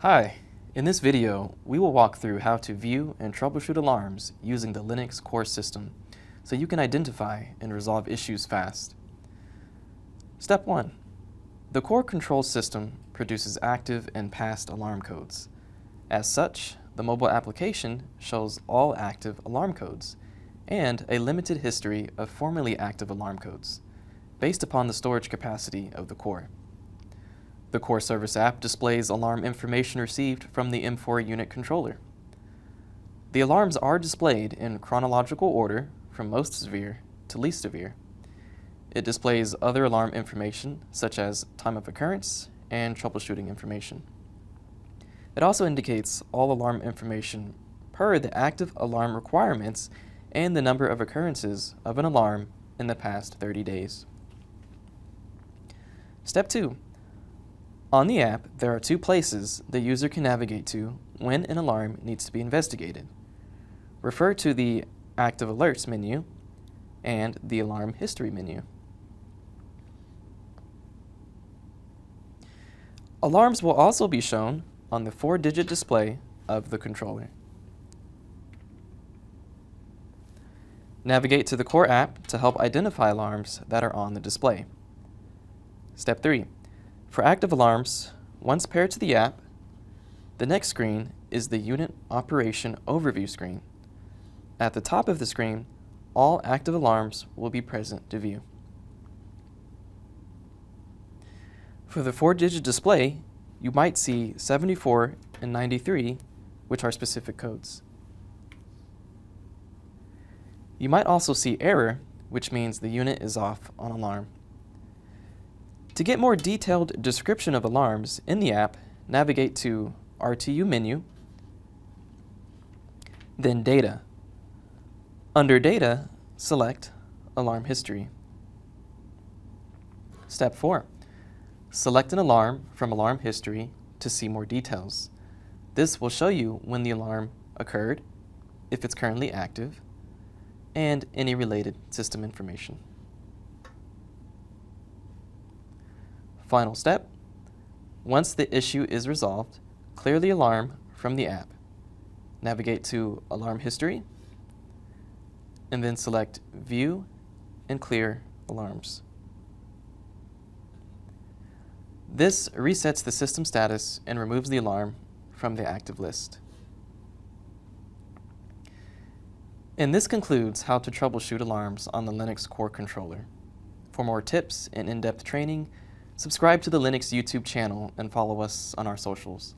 Hi, in this video, we will walk through how to view and troubleshoot alarms using the Linux core system so you can identify and resolve issues fast. Step 1. The core control system produces active and past alarm codes. As such, the mobile application shows all active alarm codes and a limited history of formerly active alarm codes based upon the storage capacity of the core. The core service app displays alarm information received from the M4 unit controller. The alarms are displayed in chronological order from most severe to least severe. It displays other alarm information such as time of occurrence and troubleshooting information. It also indicates all alarm information per the active alarm requirements and the number of occurrences of an alarm in the past 30 days. Step 2. On the app, there are two places the user can navigate to when an alarm needs to be investigated. Refer to the Active Alerts menu and the Alarm History menu. Alarms will also be shown on the 4-digit display of the controller. Navigate to the core app to help identify alarms that are on the display. Step 3. For active alarms, once paired to the app, the next screen is the Unit Operation Overview screen. At the top of the screen, all active alarms will be present to view. For the 4-digit display, you might see 74 and 93, which are specific codes. You might also see error, which means the unit is off on alarm. To get more detailed description of alarms in the app, navigate to RTU menu, then Data. Under Data, select Alarm History. Step 4. Select an alarm from Alarm History to see more details. This will show you when the alarm occurred, if it's currently active, and any related system information. Final step. Once the issue is resolved, clear the alarm from the app. Navigate to Alarm History, and then select View and Clear Alarms. This resets the system status and removes the alarm from the active list. And this concludes how to troubleshoot alarms on the Linux core controller. For more tips and in-depth training, subscribe to the Linux YouTube channel and follow us on our socials.